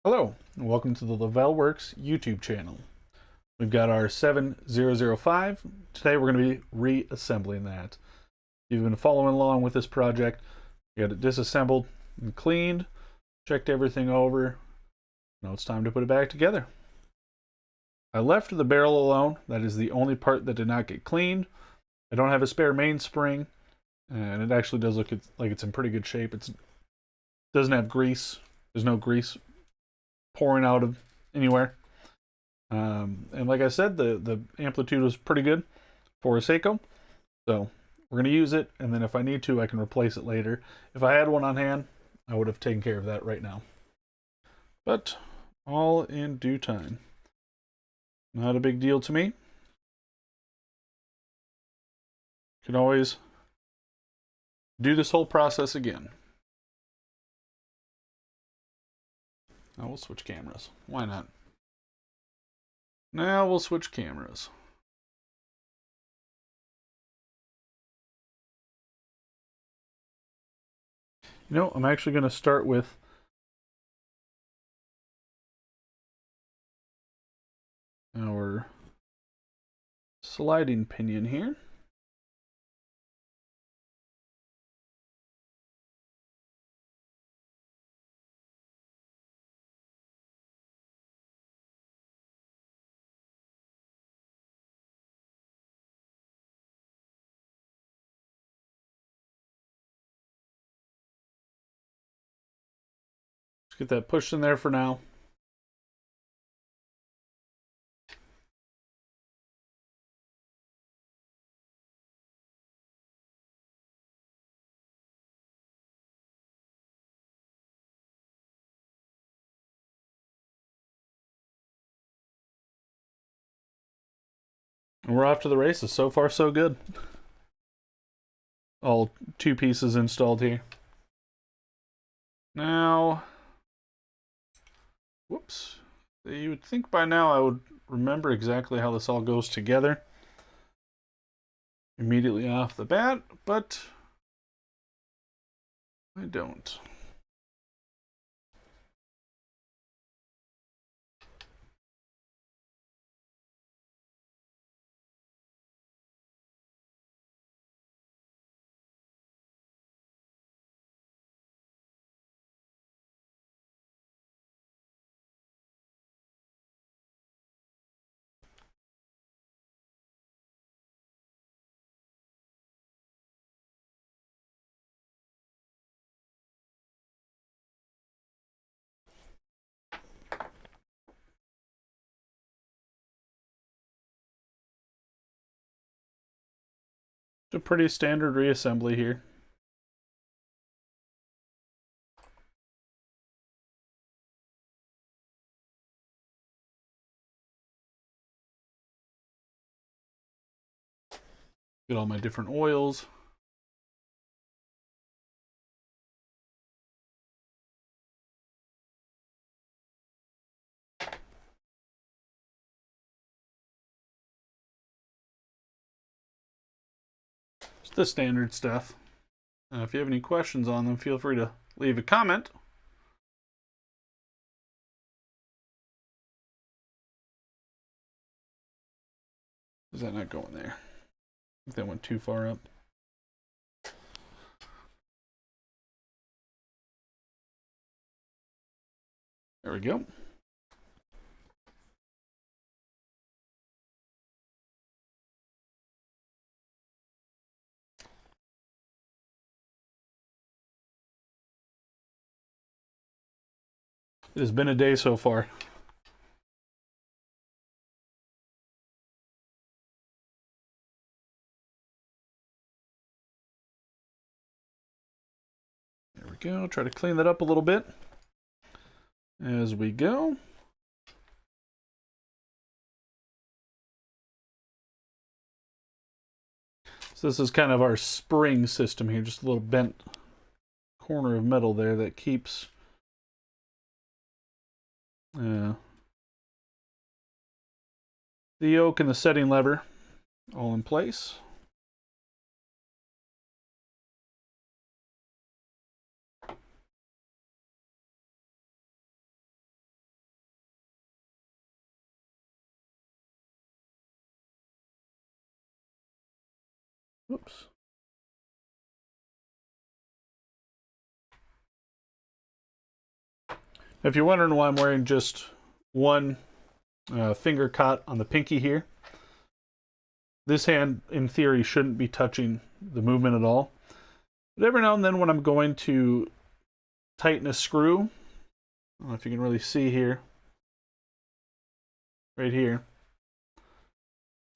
Hello, and welcome to the Lavelle Works YouTube channel. We've got our 7005. Today we're going to be reassembling that. If you've been following along with this project, we got it disassembled and cleaned, checked everything over. Now it's time to put it back together. I left the barrel alone. That is the only part that did not get cleaned. I don't have a spare mainspring, and it actually does look like it's in pretty good shape. It doesn't have grease. There's no grease pouring out of anywhere. And like I said, the amplitude was pretty good for a Seiko. So we're going to use it, and then if I need to, I can replace it later. If I had one on hand, I would have taken care of that right now. But all in due time. Not a big deal to me. Can always do this whole process again. Now we'll switch cameras. Why not? Now we'll switch cameras. You know, I'm actually going to start with our sliding pinion here. Let's get that pushed in there for now. And we're off to the races. So far, so good. All two pieces installed here. Now, whoops. You would think by now I would remember exactly how this all goes together immediately off the bat, but I don't. It's a pretty standard reassembly here. Get all my different oils. It's the standard stuff. If you have any questions on them, feel free to leave a comment. Is that not going there? I think that went too far up. There we go. It has been a day so far. There we go. Try to clean that up a little bit as we go. So this is kind of our spring system here, just a little bent corner of metal there that keeps the yoke and the setting lever all in place. Oops. If you're wondering why I'm wearing just one finger cut on the pinky here, this hand, in theory, shouldn't be touching the movement at all. But every now and then when I'm going to tighten a screw, I don't know if you can really see here, right here,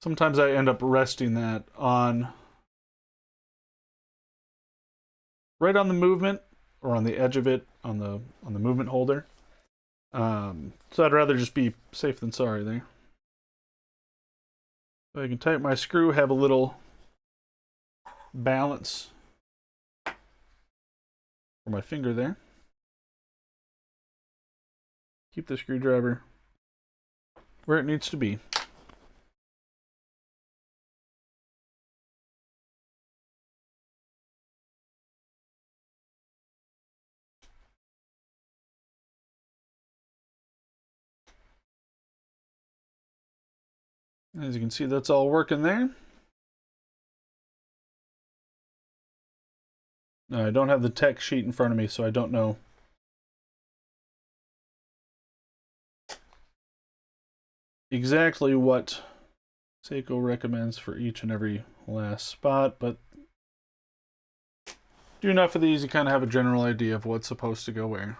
sometimes I end up resting that on right on the movement or on the edge of it on the movement holder. So I'd rather just be safe than sorry there. So I can tighten my screw, have a little balance for my finger there. Keep the screwdriver where it needs to be. As you can see, that's all working there. Now, I don't have the tech sheet in front of me, so I don't know exactly what Seiko recommends for each and every last spot, but do enough of these, you kind of have a general idea of what's supposed to go where.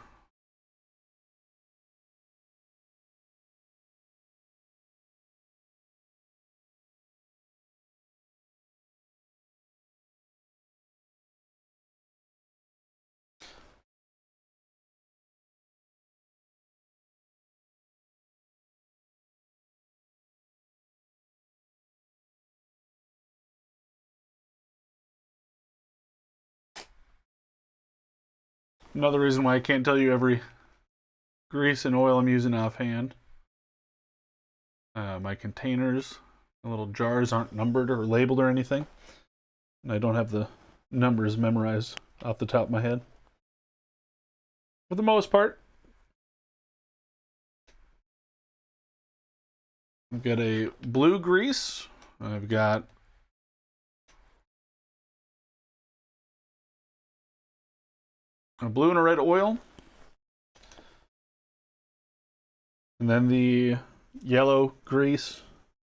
Another reason why I can't tell you every grease and oil I'm using offhand. My containers, the little jars aren't numbered or labeled or anything. And I don't have the numbers memorized off the top of my head. For the most part, I've got a blue grease. I've got a blue and a red oil. And then the yellow grease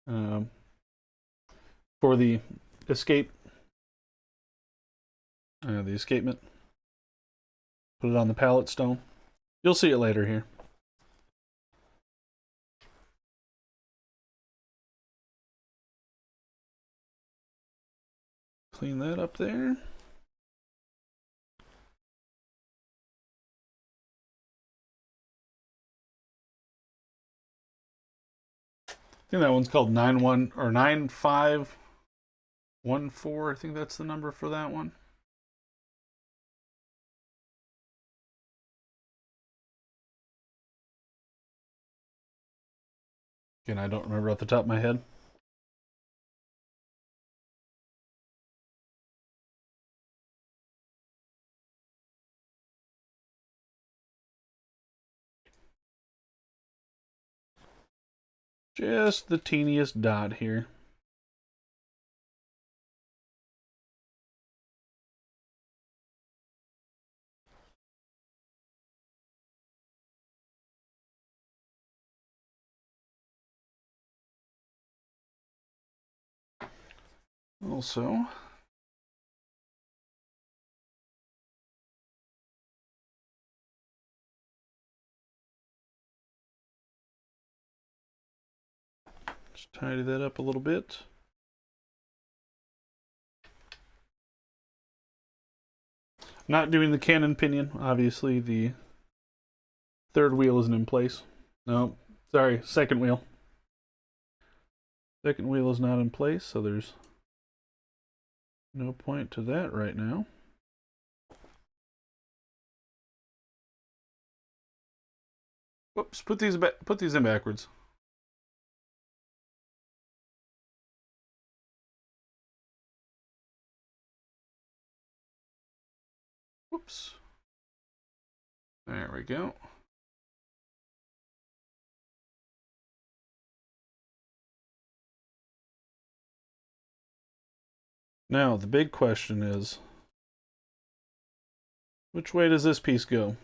for the escape, the escapement. Put it on the pallet stone. You'll see it later here. Clean that up there. I think that one's called 91 or 9514. I think that's the number for that one. Again, I don't remember off the top of my head. Just the teeniest dot here. Also, just tidy that up a little bit. Not doing the cannon pinion. Obviously, the third wheel isn't in place. No, sorry, second wheel. Second wheel is not in place, so there's no point to that right now. Whoops, put these in backwards. Whoops. There we go. Now, the big question is, which way does this piece go?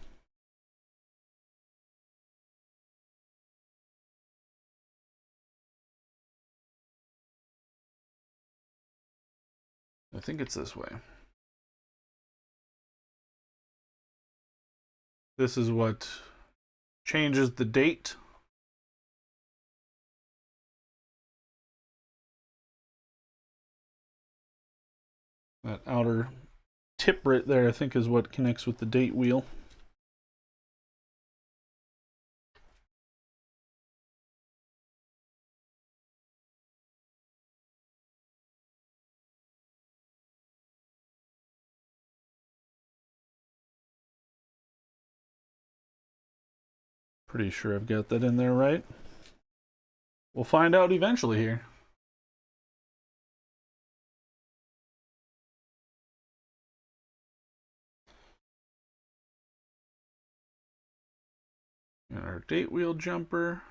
I think it's this way. This is what changes the date. That outer tip right there, I think, is what connects with the date wheel. Pretty sure I've got that in there right. We'll find out eventually here. And our date wheel jumper.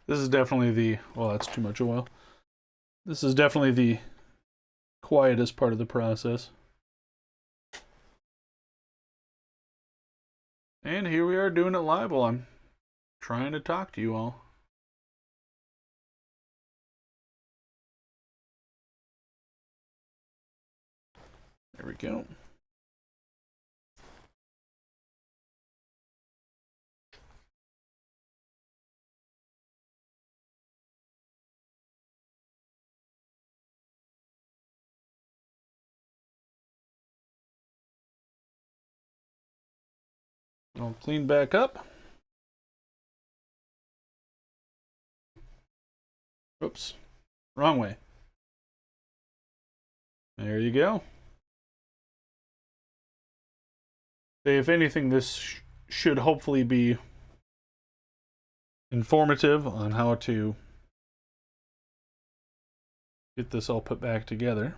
This is definitely the, well, that's too much oil. This is definitely the quietest part of the process. And here we are doing it live while I'm trying to talk to you all. There we go. I'll clean back up. Oops, wrong way. There you go. If anything, this should hopefully be informative on how to get this all put back together.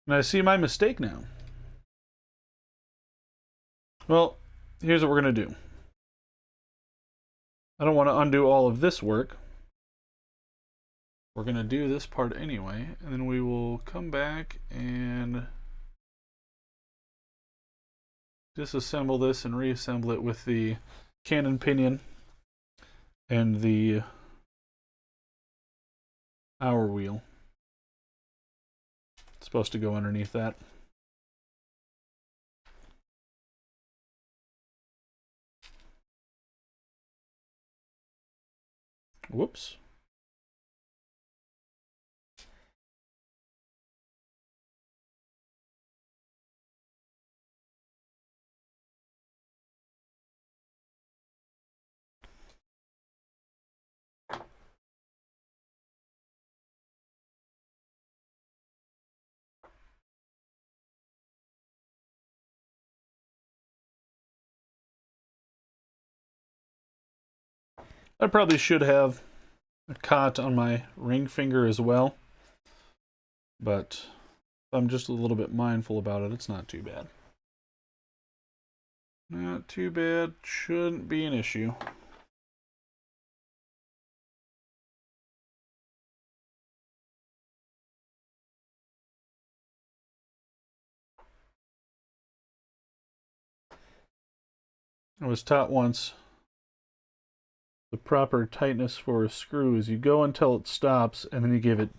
And I see my mistake now. Well, here's what we're going to do. I don't want to undo all of this work. We're going to do this part anyway, and then we will come back and disassemble this and reassemble it with the cannon pinion and the hour wheel. It's supposed to go underneath that. Whoops. I probably should have a cot on my ring finger as well, but I'm just a little bit mindful about it. It's not too bad. Not too bad. Shouldn't be an issue. I was taught once the proper tightness for a screw is you go until it stops and then you give it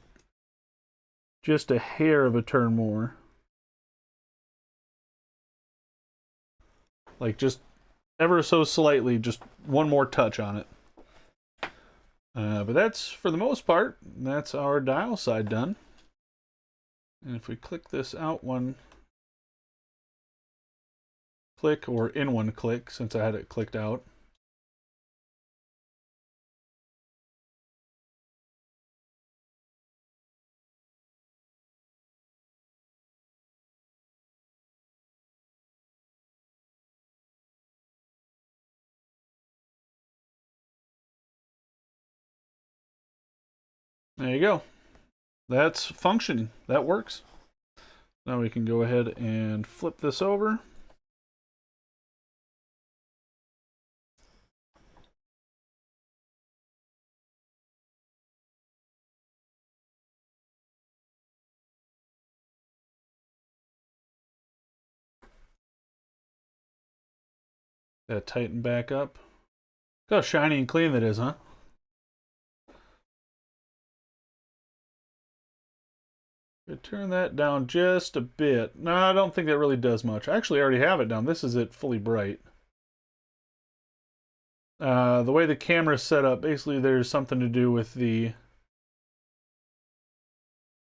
just a hair of a turn more. Like just ever so slightly, just one more touch on it. But that's, for the most part, that's our dial side done. And if we click this out one click or in one click since I had it clicked out. There you go. That's functioning. That works. Now we can go ahead and flip this over. That tighten back up. Look how shiny and clean that is, huh? Turn that down just a bit. No, I don't think that really does much. I actually already have it down. This is it fully bright. The way the camera is set up, basically there's something to do with the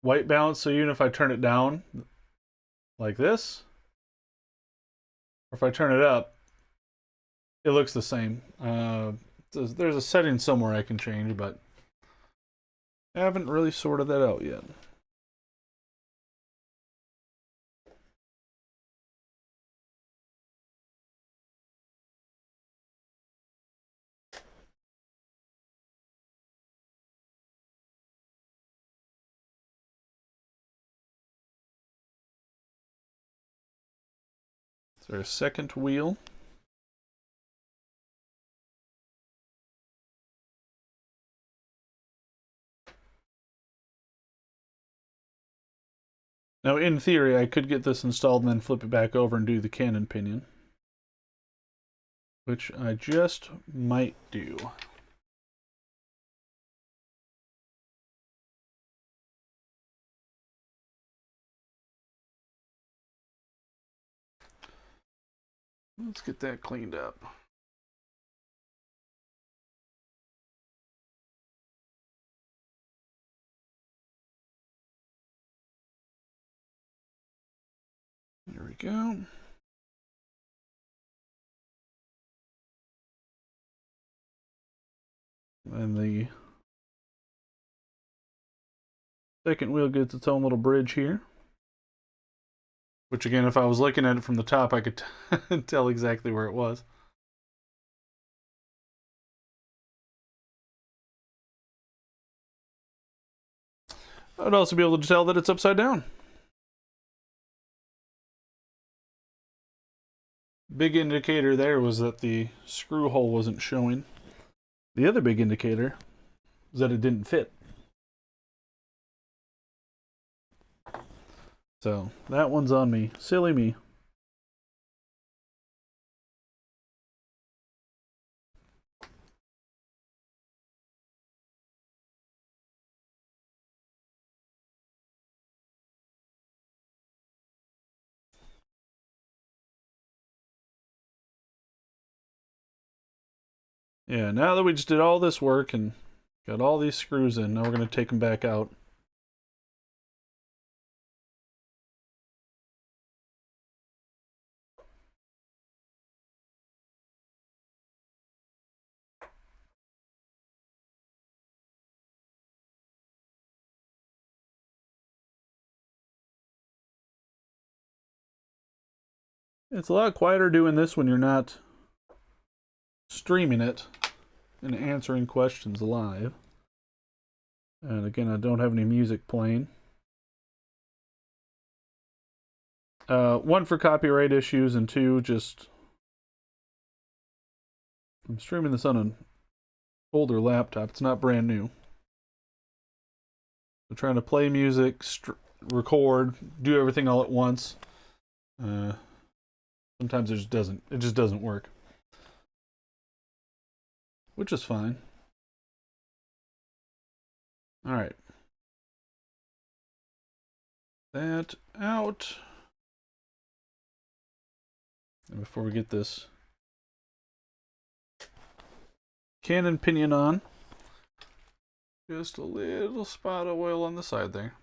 white balance. So even if I turn it down like this, or if I turn it up, it looks the same. There's a setting somewhere I can change, but I haven't really sorted that out yet. Is there a second wheel? Now, in theory, I could get this installed and then flip it back over and do the cannon pinion, which I just might do. Let's get that cleaned up. There we go. And the second wheel gets its own little bridge here. Which again, if I was looking at it from the top, I could tell exactly where it was. I'd also be able to tell that it's upside down. Big indicator there was that the screw hole wasn't showing. The other big indicator was that it didn't fit. So that one's on me. Silly me. Yeah, now that we just did all this work and got all these screws in, now we're going to take them back out. It's a lot quieter doing this when you're not streaming it and answering questions live. And again, I don't have any music playing. One, for copyright issues, and two, just I'm streaming this on an older laptop. It's not brand new. I'm trying to play music, record, do everything all at once. Sometimes it just doesn't work, which is fine. All right, that out. And before we get this cannon pinion on, just a little spot of oil on the side there.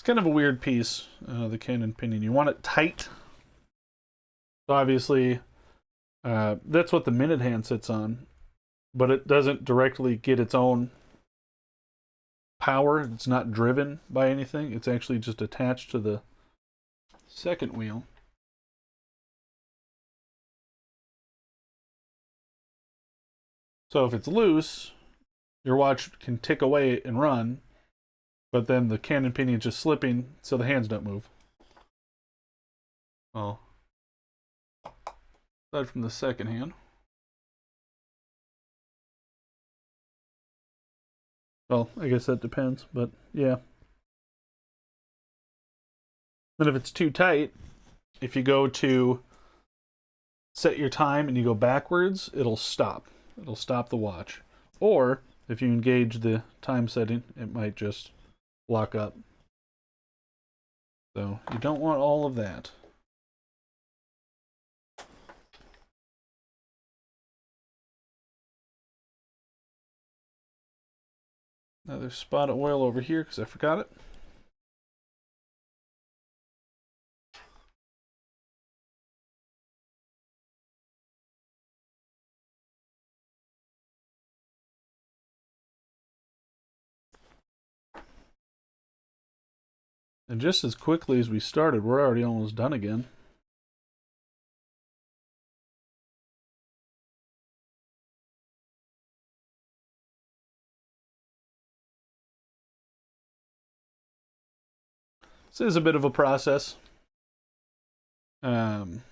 It's kind of a weird piece, the cannon pinion. You want it tight. So obviously, that's what the minute hand sits on, but it doesn't directly get its own power. It's not driven by anything. It's actually just attached to the second wheel. So if it's loose, your watch can tick away and run, but then the cannon pinion is just slipping, so the hands don't move. Oh. Aside from the second hand. Well, I guess that depends, but yeah. Then if it's too tight, if you go to set your time and you go backwards, it'll stop. It'll stop the watch. Or if you engage the time setting, it might just lock up. So you don't want all of that. Another spot of oil over here because I forgot it. And just as quickly as we started, we're already almost done again. This is a bit of a process. Obviously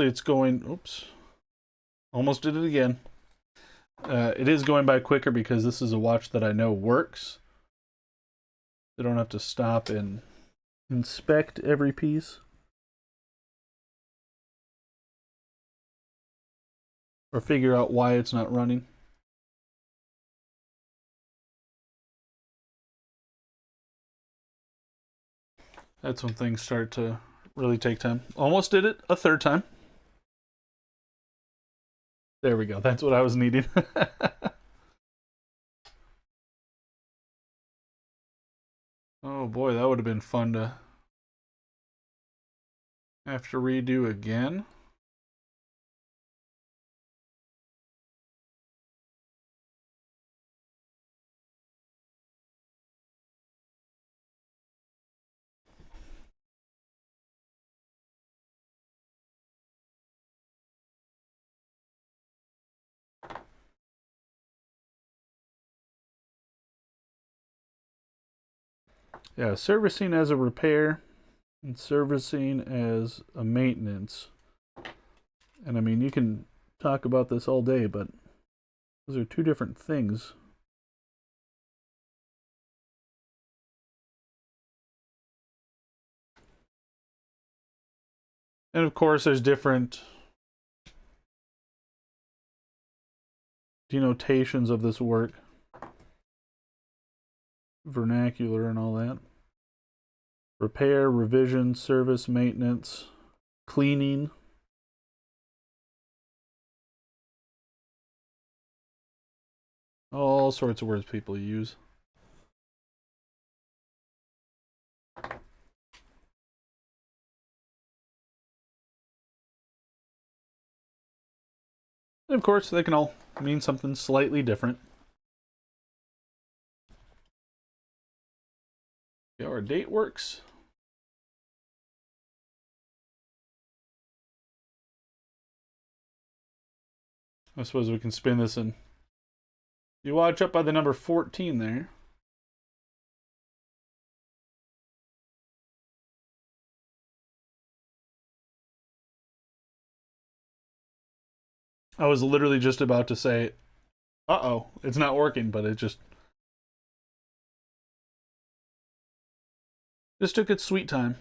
it's going, oops, almost did it again. It is going by quicker because this is a watch that I know works. I don't have to stop and inspect every piece. Or figure out why it's not running. That's when things start to really take time. Almost did it a third time. There we go. That's what I was needing. Oh boy, that would have been fun to have to redo again. Yeah, servicing as a repair and servicing as a maintenance. And I mean, you can talk about this all day, but those are two different things. And of course, there's different denotations of this work, vernacular and all that. Repair, revision, service, maintenance, cleaning. All sorts of words people use. And of course, they can all mean something slightly different. Yeah, our date works. I suppose we can spin this and you watch up by the number 14 there. I was literally just about to say, uh-oh, it's not working, but it just took its sweet time.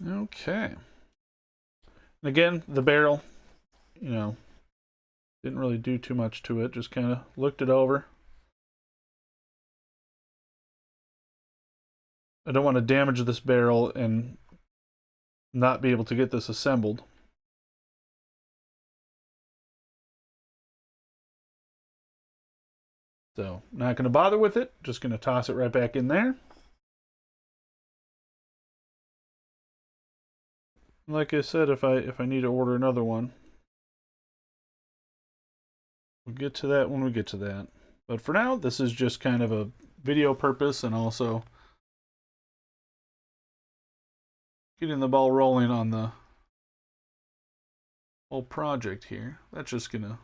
Okay. And again, the barrel, you know, didn't really do too much to it. Just kind of looked it over. I don't want to damage this barrel and not be able to get this assembled. So, not going to bother with it. Just going to toss it right back in there. Like I said, if I need to order another one, we'll get to that when we get to that. But for now, this is just kind of a video purpose and also getting the ball rolling on the whole project here. That's just gonna,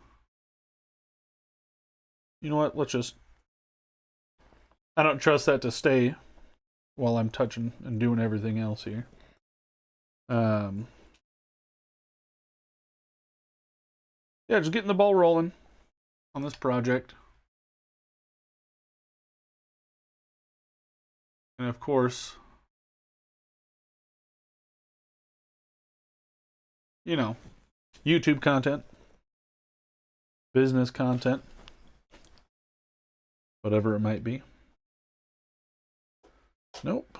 you know what, let's just, I don't trust that to stay while I'm touching and doing everything else here. Yeah, just getting the ball rolling on this project. And of course, you know, YouTube content, business content, whatever it might be. Nope.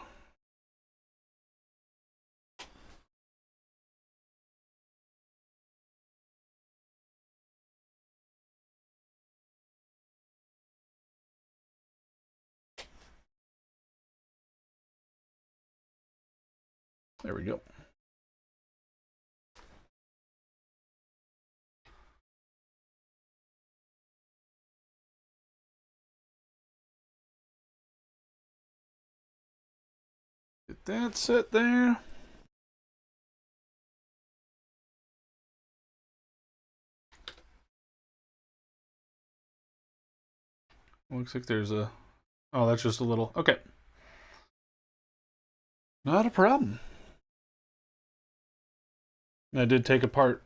There we go. Get that set there. Looks like there's a, oh, that's just a little, okay. Not a problem. I did take apart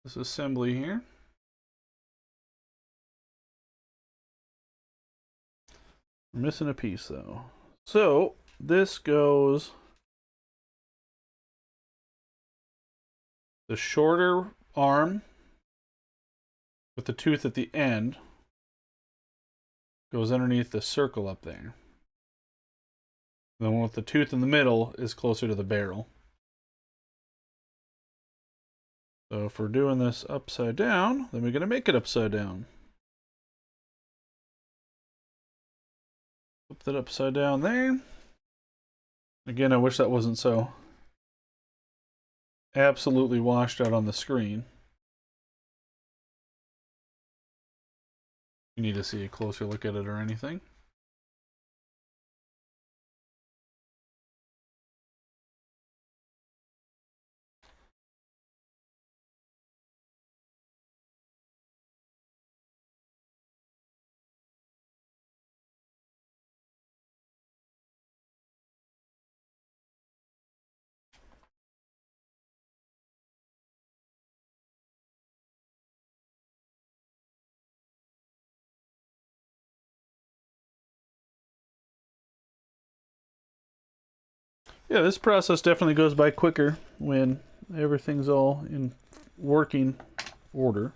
this assembly here. We're missing a piece though. So this goes the shorter arm with the tooth at the end goes underneath the circle up there. The one with the tooth in the middle is closer to the barrel. So if we're doing this upside down, then we're going to make it upside down. Flip that upside down there. Again, I wish that wasn't so absolutely washed out on the screen. You need to see a closer look at it or anything. Yeah, this process definitely goes by quicker when everything's all in working order.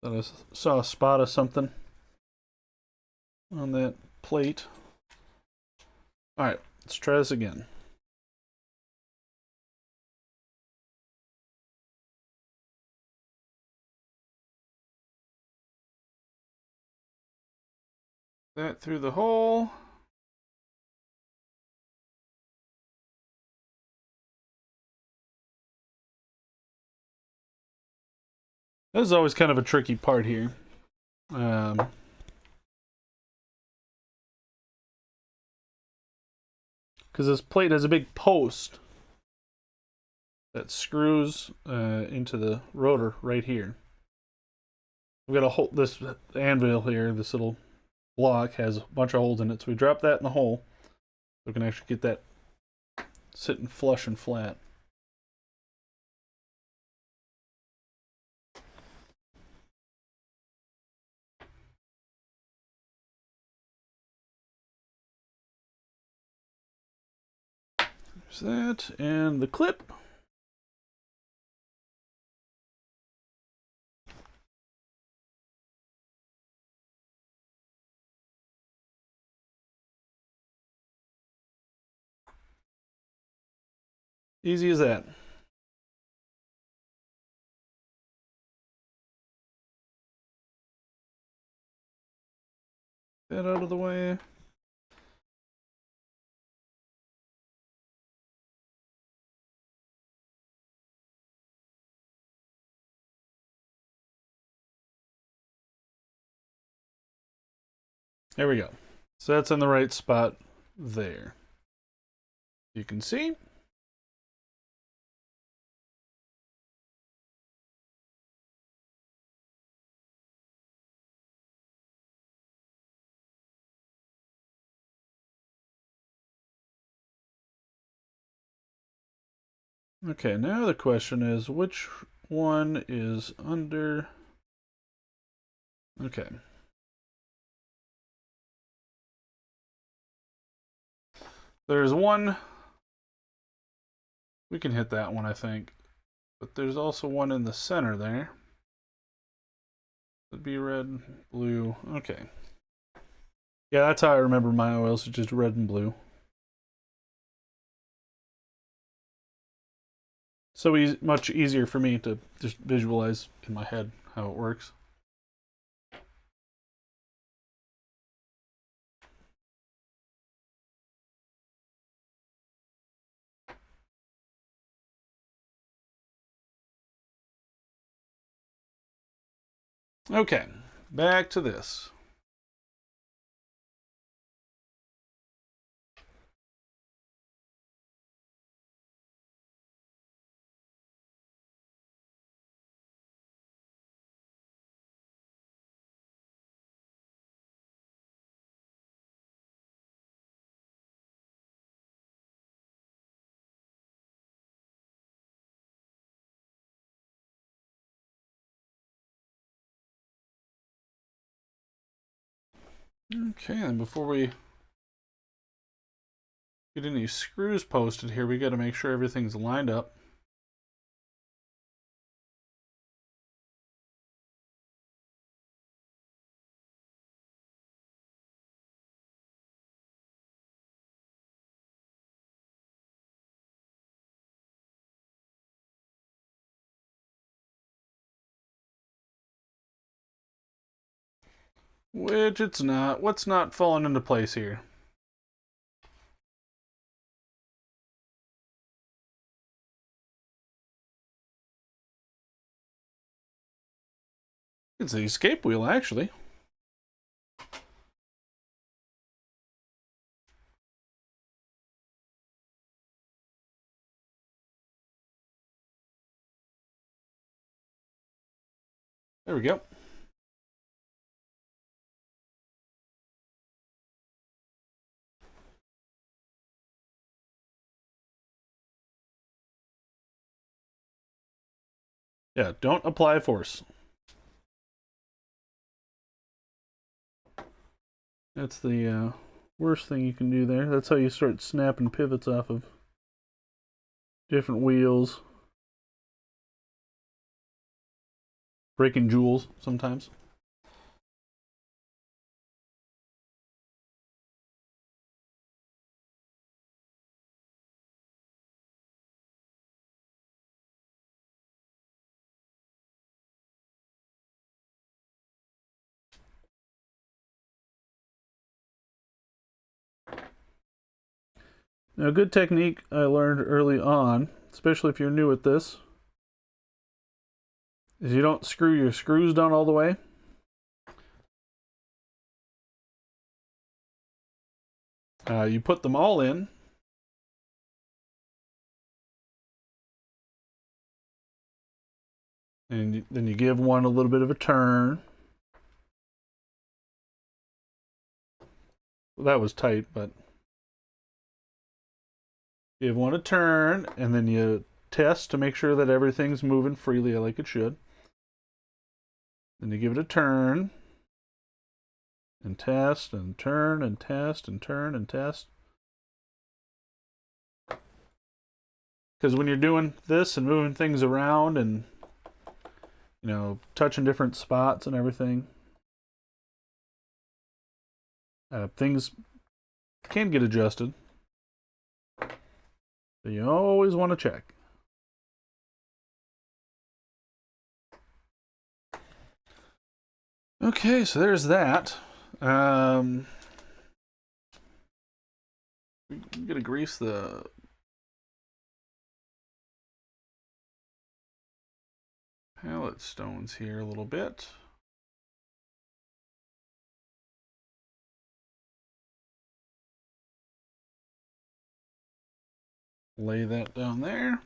Thought I saw a spot of something on that plate. All right, let's try this again. That through the hole. This is always kind of a tricky part here. Because this plate has a big post that screws into the rotor right here. We've got a hole, this anvil here, this little block has a bunch of holes in it, so we drop that in the hole so we can actually get that sitting flush and flat. There's that, and the clip. Easy as that. That out of the way. There we go. So that's in the right spot there. You can see. Okay, now the question is, which one is under... Okay. There's one... We can hit that one, I think. But there's also one in the center there. It'd be red, blue. Okay. Yeah, that's how I remember my oils. It's just red and blue. So much easier for me to just visualize in my head how it works. Okay, back to this. Okay, and before we get any screws posted here, we got to make sure everything's lined up. Which it's not. What's not falling into place here? It's the escape wheel, actually. There we go. Yeah, don't apply force. That's the worst thing you can do there. That's how you start snapping pivots off of different wheels. Breaking jewels sometimes. Now, a good technique I learned early on, especially if you're new at this, is you don't screw your screws down all the way. You put them all in. And then you give one a little bit of a turn. Well, that was tight, but give one a turn, and then you test to make sure that everything's moving freely like it should. Then you give it a turn, and test, and turn, and test, and turn, and test. Because when you're doing this and moving things around and, you know, touching different spots and everything, things can get adjusted. So you always want to check. Okay, so there's that. I'm gonna grease the palette stones here a little bit. Lay that down there.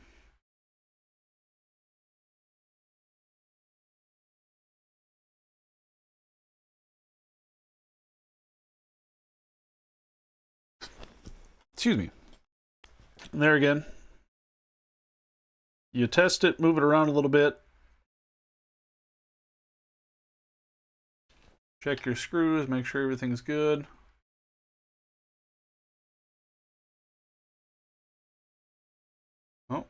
Excuse me. And there again. You test it, move it around a little bit. Check your screws, make sure everything's good. Oh.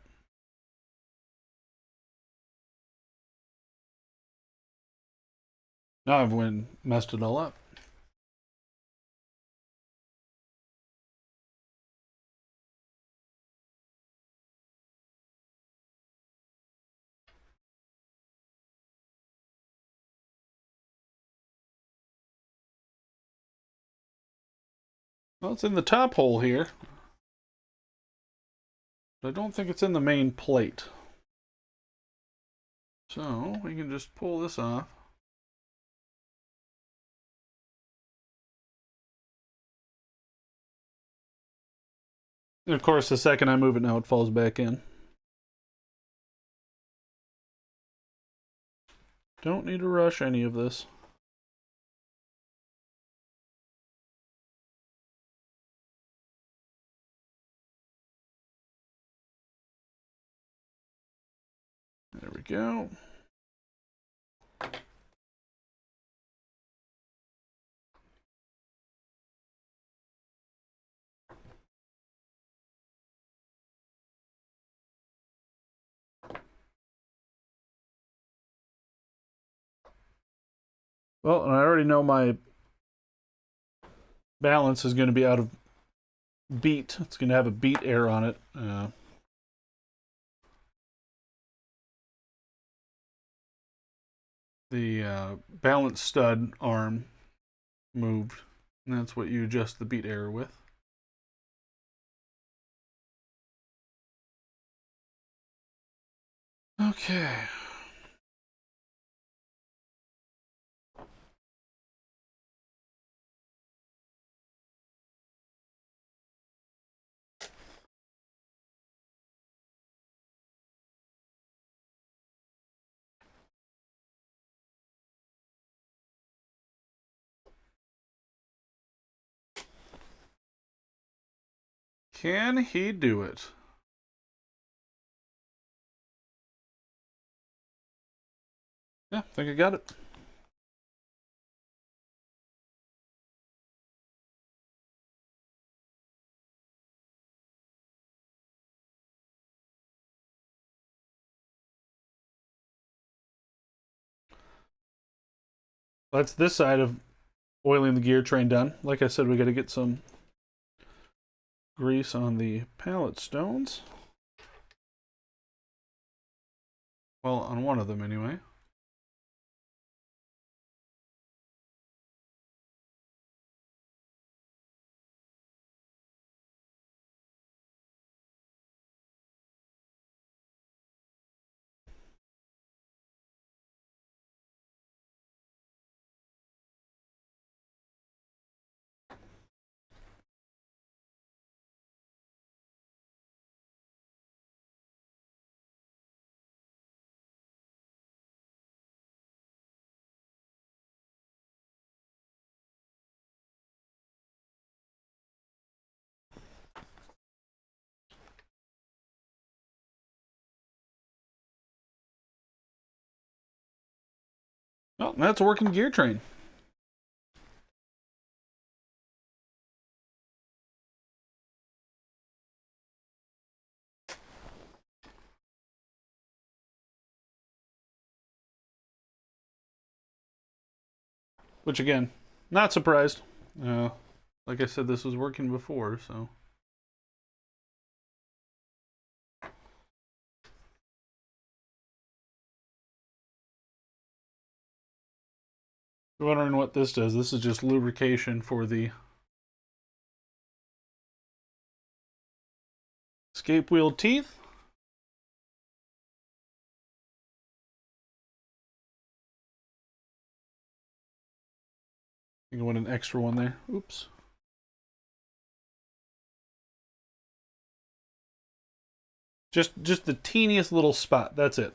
Now I've messed it all up. Well, it's in the top hole here. But I don't think it's in the main plate. So we can just pull this off. And of course, the second I move it now, it falls back in. Don't need to rush any of this. There we go. Well, and I already know my balance is going to be out of beat. It's going to have a beat error on it. The balance stud arm moved, and that's what you adjust the beat error with. Okay. Can he do it? Yeah, I think I got it. That's this side of oiling the gear train done. Like I said, we got to get some grease on the pallet stones. Well, on one of them anyway. Well, that's a working gear train. Which again, not surprised. Like I said, this was working before, so. you're wondering what this does, this is just lubrication for the escape wheel teeth. You want an extra one there. Oops. Just the teeniest little spot. That's it.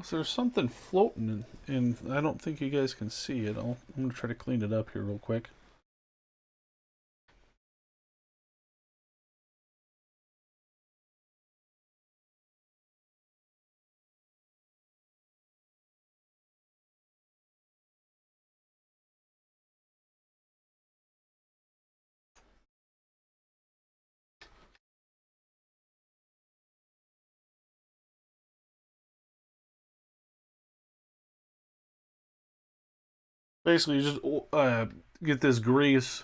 So there's something floating in I don't think you guys can see it. I'm going to try to clean it up here real quick. Basically, you just get this grease.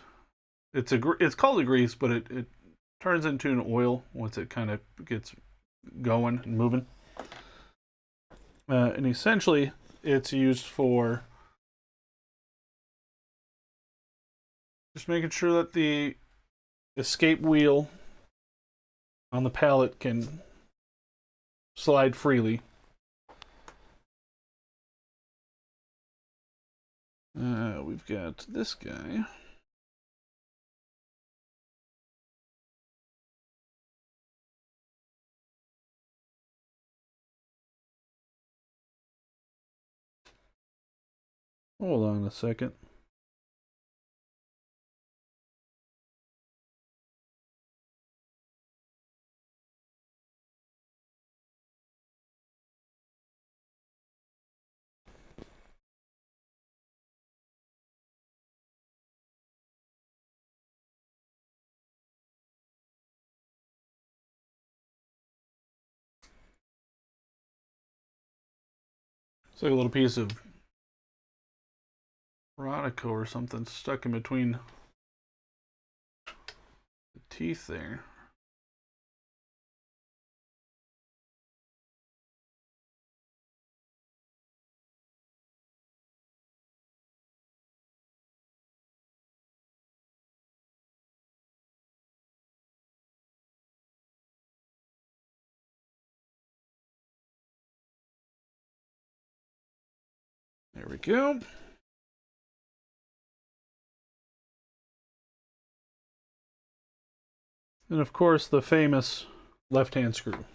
It's called a grease, but it turns into an oil once it kind of gets going and moving. And essentially, it's used for just making sure that the escape wheel on the pallet can slide freely. We've got this guy. Hold on a second. It's like a little piece of Rodico or something stuck in between the teeth there. There we go. And of course, the famous left-hand screw.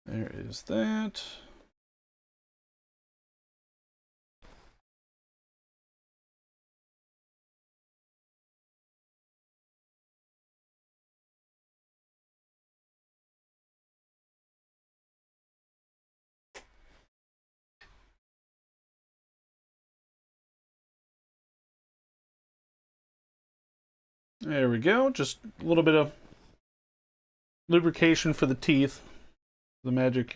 There is that. There we go. Just a little bit of lubrication for the teeth. The magic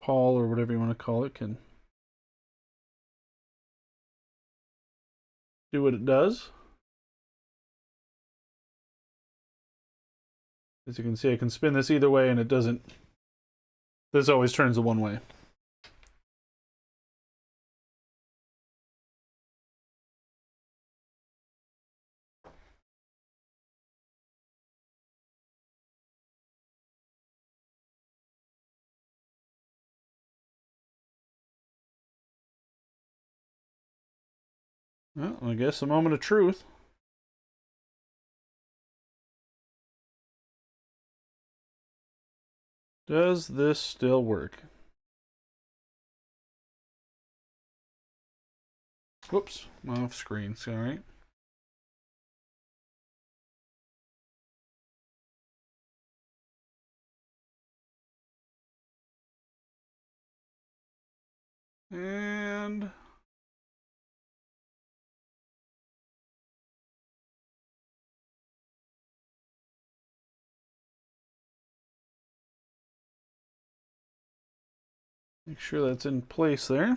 pawl or whatever you want to call it can do what it does. As you can see, I can spin this either way and it doesn't. This always turns the one way. Well, I guess a moment of truth. Does this still work? Whoops, I'm off screen, sorry. And make sure that's in place there.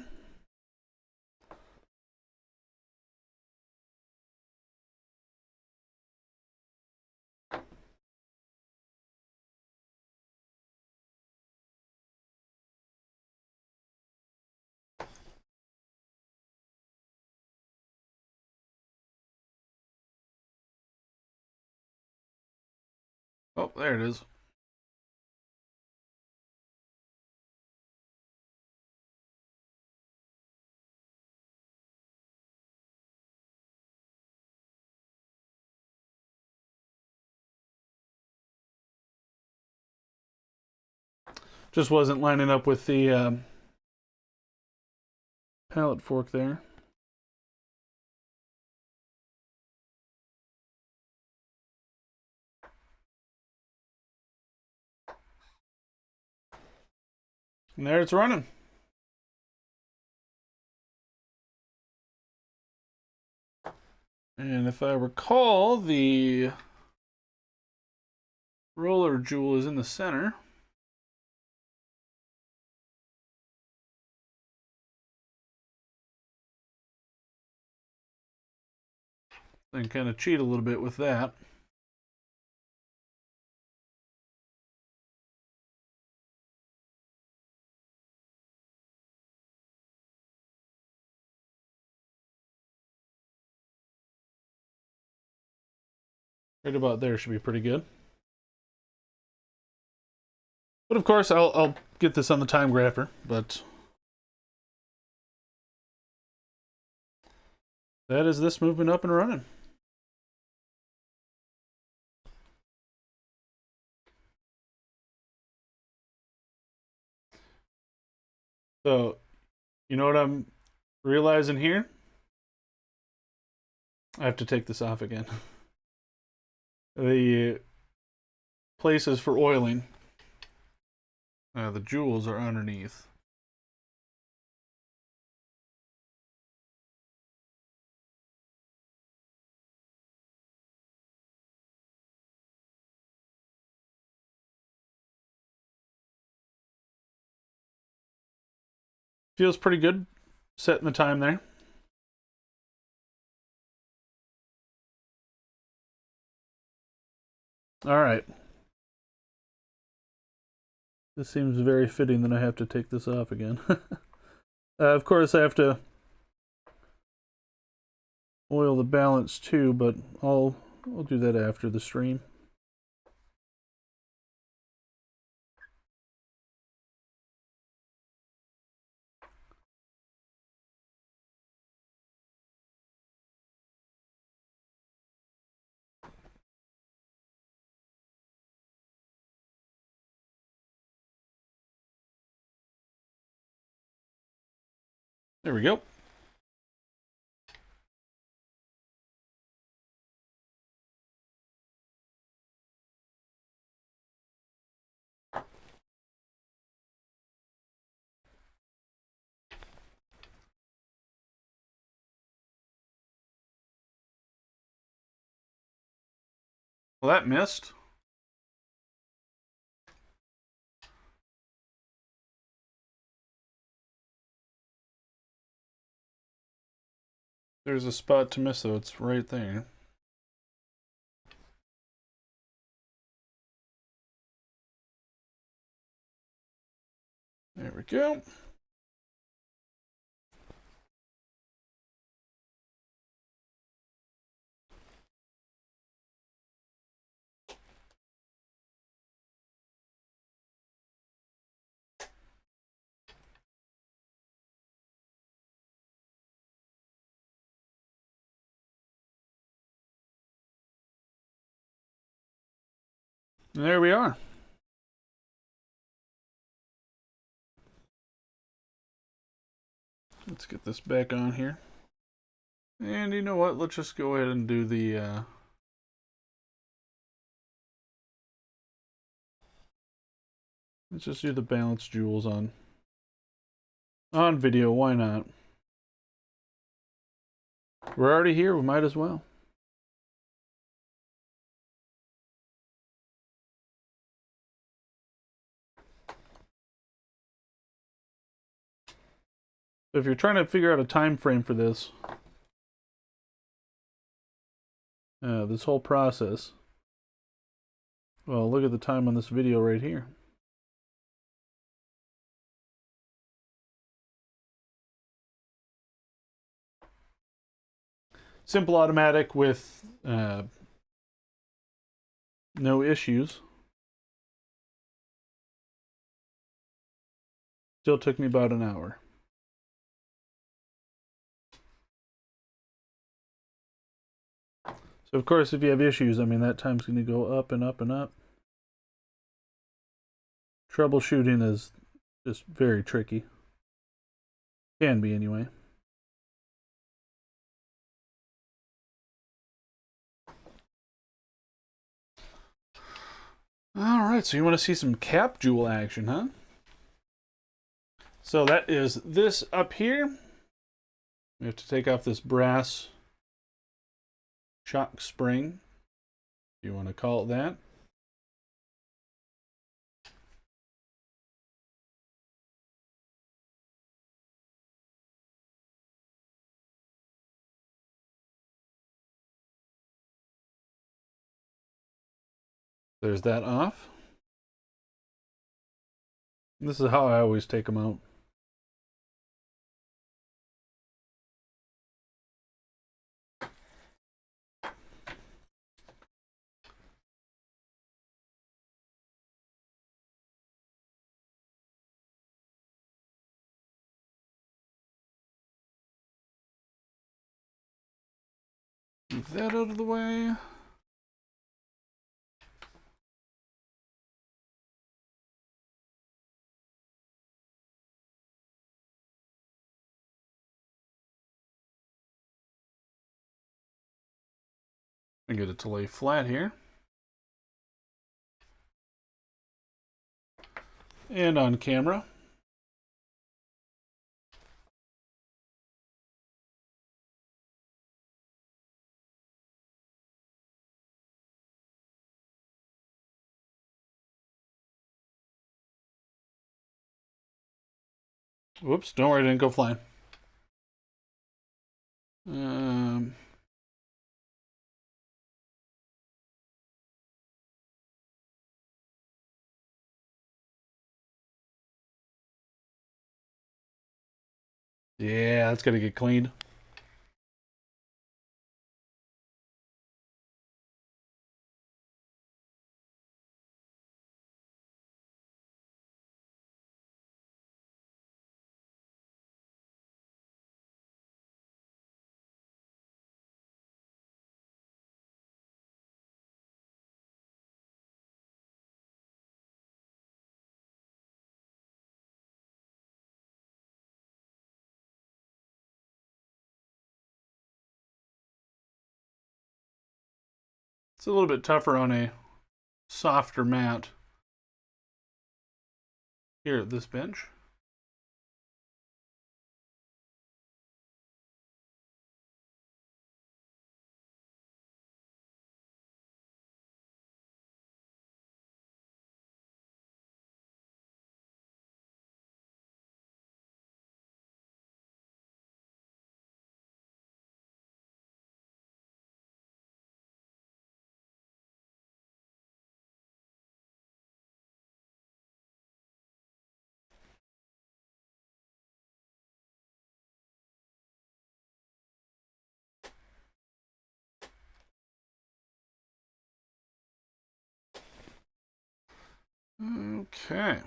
Oh, there it is. Just wasn't lining up with the pallet fork there. And there it's running. And if I recall, the roller jewel is in the center. Then kind of cheat a little bit with that. Right about there should be pretty good. But of course, I'll get this on the time grapher, but that is this movement up and running. So, you know what I'm realizing here? I have to take this off again. The places for oiling, the jewels are underneath. Feels pretty good setting the time there. All right. This seems very fitting that I have to take this off again. Of course, I have to oil the balance too, but I'll do that after the stream. There we go. Well, that missed. There's a spot to miss though, it's right there. There we go. And there we are. Let's get this back on here. And you know what? Let's just go ahead and do the let's just do the balance jewels on video. Why not? We're already here. We might as well. So if you're trying to figure out a time frame for this, this whole process, well, look at the time on this video right here. Simple automatic with No issues. Still took me about an hour. So of course, if you have issues, I mean, that time's going to go up and up and up. Troubleshooting is just very tricky. Can be anyway. Alright, so you want to see some cap jewel action, huh? So that is this up here. We have to take off this brass shock spring, if you want to call it that. There's that off. This is how I always take them out. Move that out of the way. And get it to lay flat here. And on camera. Whoops, don't worry, it didn't go flying. Yeah, that's gonna get cleaned. It's a little bit tougher on a softer mat here at this bench. Okay.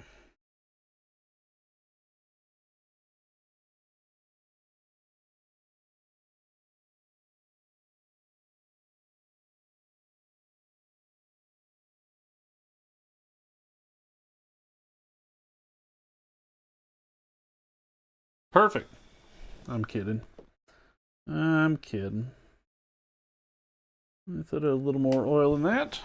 Perfect. I'm kidding. I'm kidding. I thought a little more oil in that.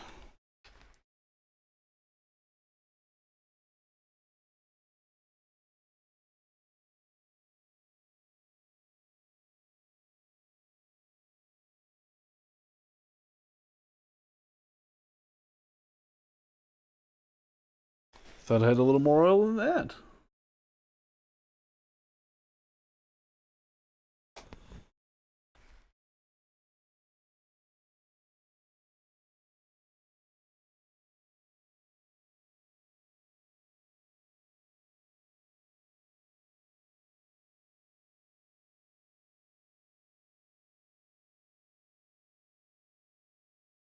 Thought I had a little more oil than that.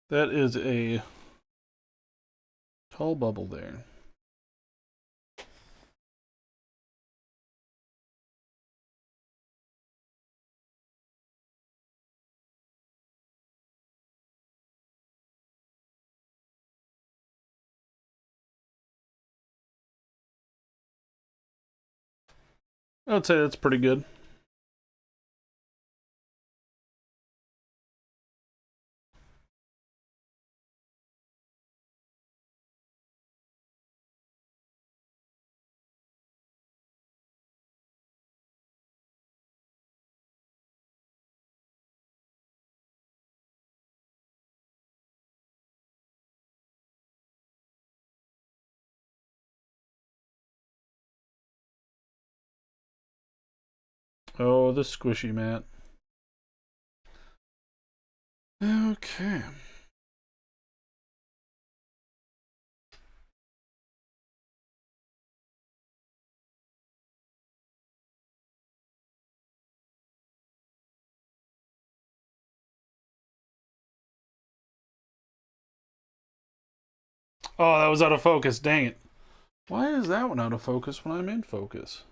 That is a Tall bubble there. I'd say that's pretty good. Oh, the squishy mat. Okay. Oh, that was out of focus. Dang it. Why is that one out of focus when I'm in focus?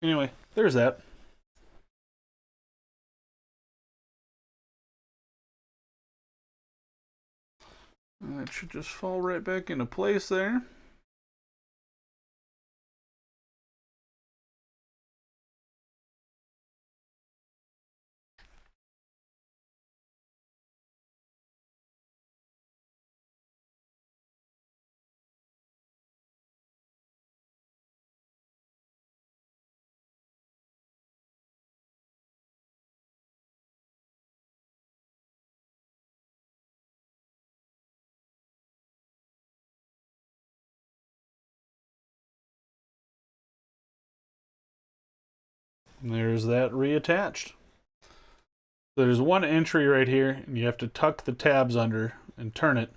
Anyway, there's that. That should just fall right back into place there. And there's that reattached. There's one entry right here, and you have to tuck the tabs under and turn it.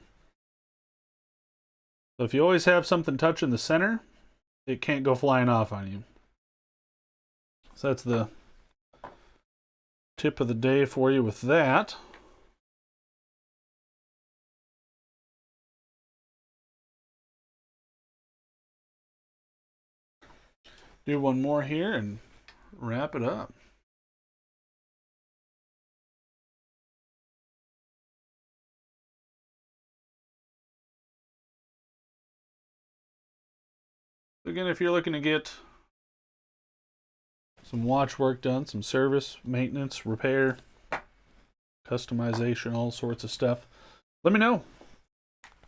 So if you always have something touching the center, it can't go flying off on you. So that's the tip of the day for you with that. Do one more here and wrap it up. Again, if you're looking to get some watch work done, some service, maintenance, repair, customization, all sorts of stuff, let me know.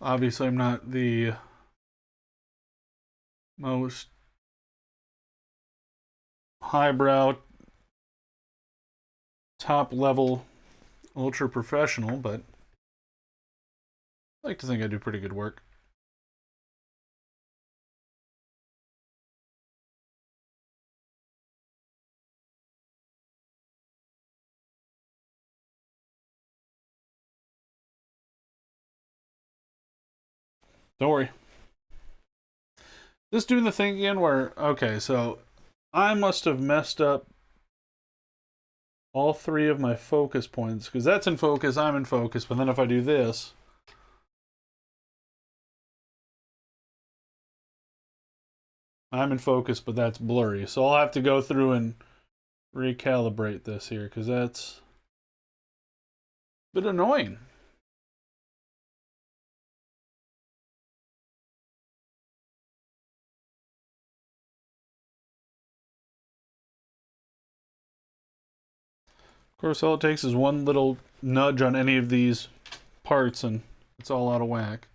Obviously, I'm not the most highbrow, top level, ultra professional, but I like to think I do pretty good work. Don't worry. Just doing the thing again where, okay, so I must have messed up all three of my focus points, because that's in focus, I'm in focus, but then if I do this, I'm in focus, but that's blurry. So I'll have to go through and recalibrate this here, because that's a bit annoying. Of course, all it takes is one little nudge on any of these parts and it's all out of whack.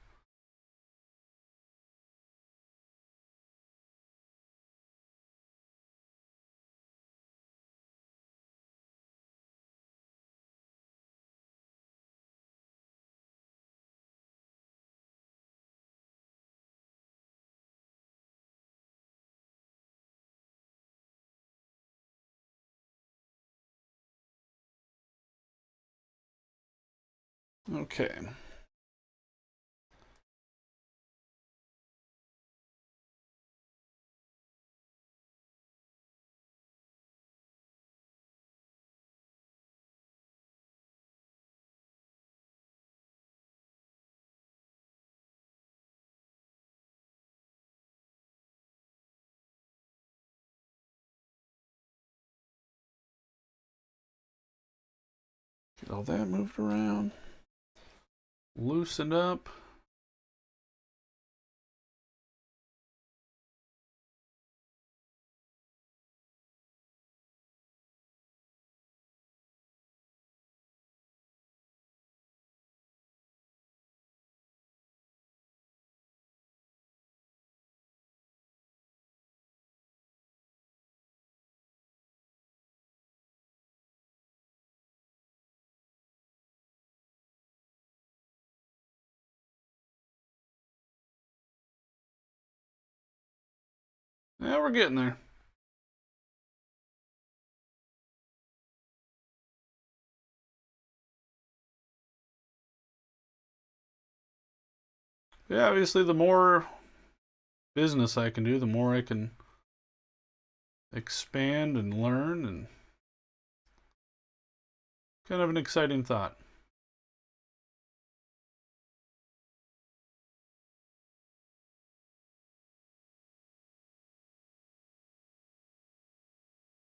Okay. All that moved around. Loosened up. Yeah, we're getting there. Yeah, obviously the more business I can do, the more I can expand and learn, and kind of an exciting thought.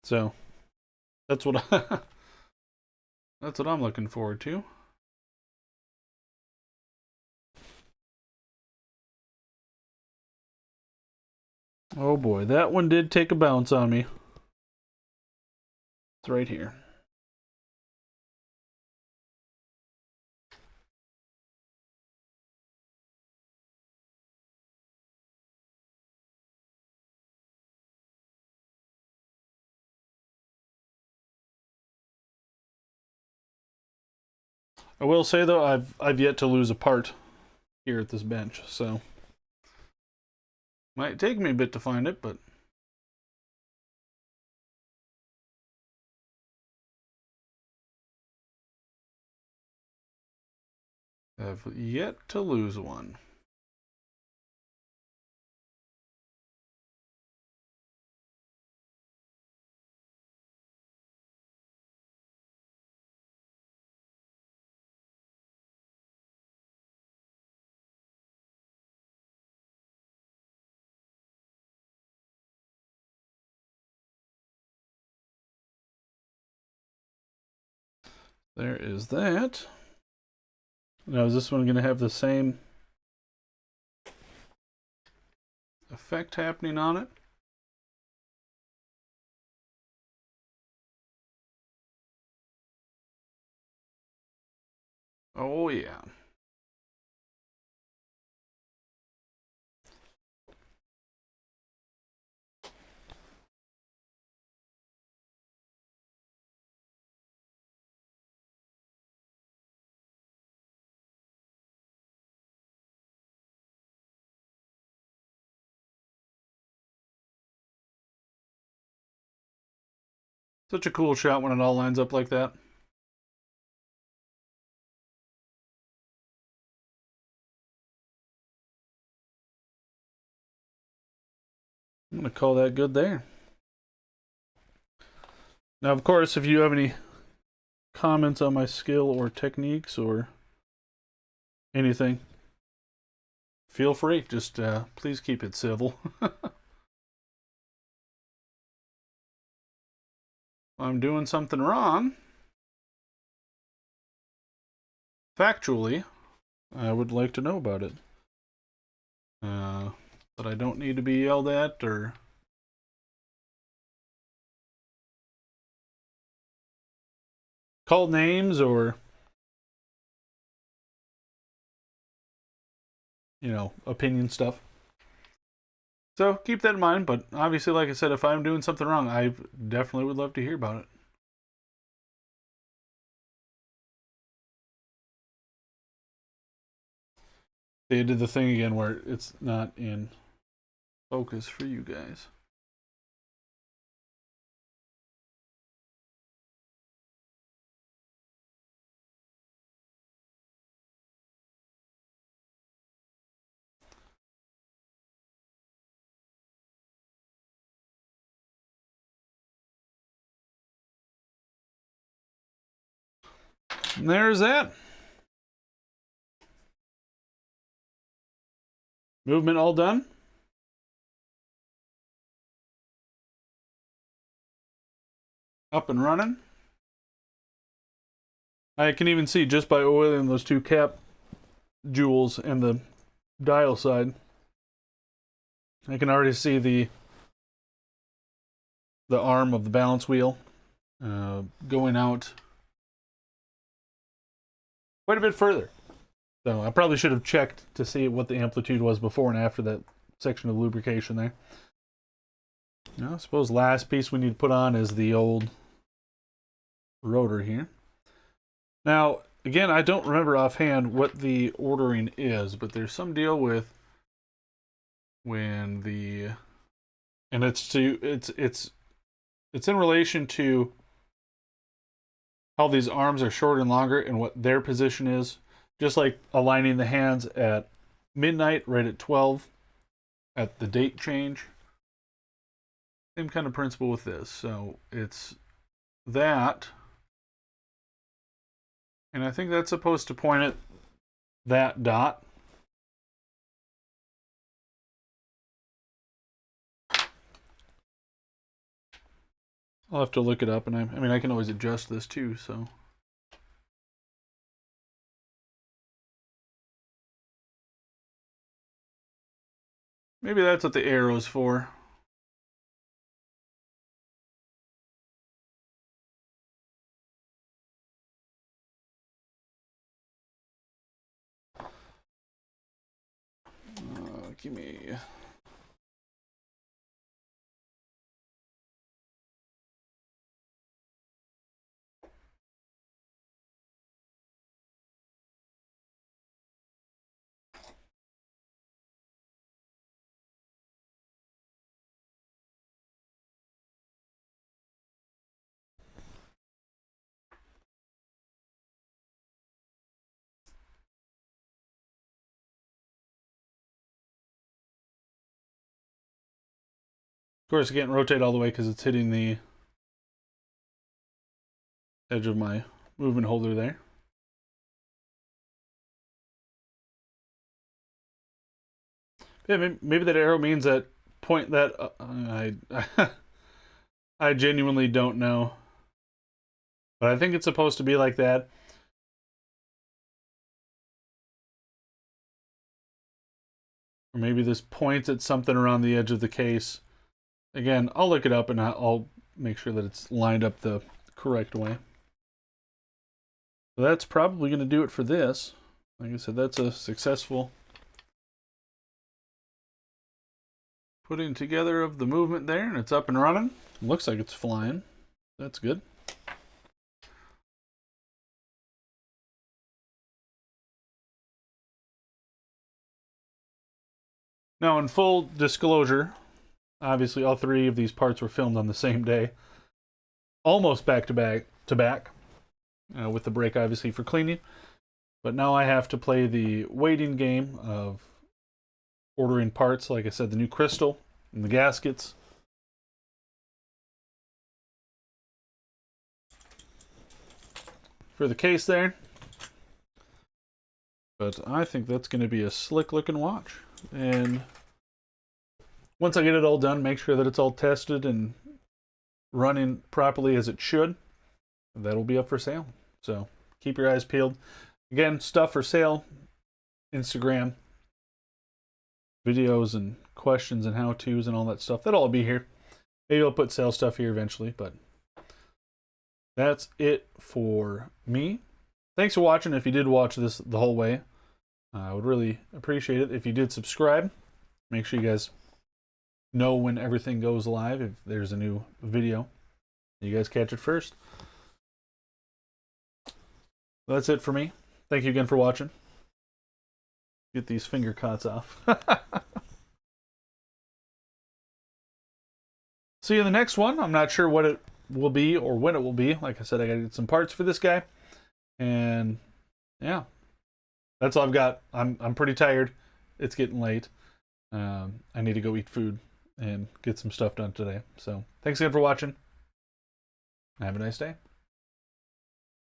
So that's what that's what I'm looking forward to. Oh boy, that one did take a bounce on me. It's right here. I will say though, I've yet to lose a part here at this bench, so might take me a bit to find it, but I've yet to lose one. There is that. Now, is this one going to have the same effect happening on it? Oh, yeah. Such a cool shot when it all lines up like that. I'm going to call that good there. Now, of course, if you have any comments on my skill or techniques or anything, feel free. Just please keep it civil. I'm doing something wrong. Factually, I would like to know about it. But I don't need to be yelled at or called names or, opinion stuff. So keep that in mind, but obviously, like I said, if I'm doing something wrong, I definitely would love to hear about it. They did the thing again where it's not in focus for you guys. And there's that. Movement all done. Up and running. I can even see just by oiling those two cap jewels and the dial side, I can already see the arm of the balance wheel going out quite a bit further. So I probably should have checked to see what the amplitude was before and after that section of lubrication there. Now, I suppose last piece we need to put on is the old rotor here. Now, again, I don't remember offhand what the ordering is, but there's some deal with when the, and it's in relation to how these arms are shorter and longer and what their position is. Just like aligning the hands at midnight, right at 12, at the date change. Same kind of principle with this. So it's that. And I think that's supposed to point at that dot. I'll have to look it up, and I mean, I can always adjust this too, so. Maybe that's what the arrow's for. Give me... Of course, it can't rotate all the way because it's hitting the edge of my movement holder there. Yeah, maybe that arrow means that point that I genuinely don't know. But I think it's supposed to be like that. Or maybe this points at something around the edge of the case. Again, I'll look it up and I'll make sure that it's lined up the correct way. So that's probably going to do it for this. Like I said, that's a successful putting together of the movement there, and it's up and running. It looks like it's flying. That's good. Now, in full disclosure, obviously all three of these parts were filmed on the same day. Almost back to back, with the break obviously for cleaning. But now I have to play the waiting game of ordering parts. Like I said, the new crystal and the gaskets. For the case there. But I think that's going to be a slick looking watch. And once I get it all done, make sure that it's all tested and running properly as it should, that'll be up for sale. So keep your eyes peeled. Again, stuff for sale, Instagram, videos and questions and how-tos and all that stuff. That'll all be here. Maybe I'll put sale stuff here eventually, but that's it for me. Thanks for watching. If you did watch this the whole way, I would really appreciate it if you did subscribe. Make sure you guys know when everything goes live, if there's a new video. You guys catch it first. That's it for me. Thank you again for watching. Get these finger cuts off. See you in the next one. I'm not sure what it will be or when it will be. Like I said, I gotta get some parts for this guy. And yeah, that's all I've got. I'm pretty tired. It's getting late. I need to go eat food and get some stuff done today. So thanks again for watching. Have a nice day.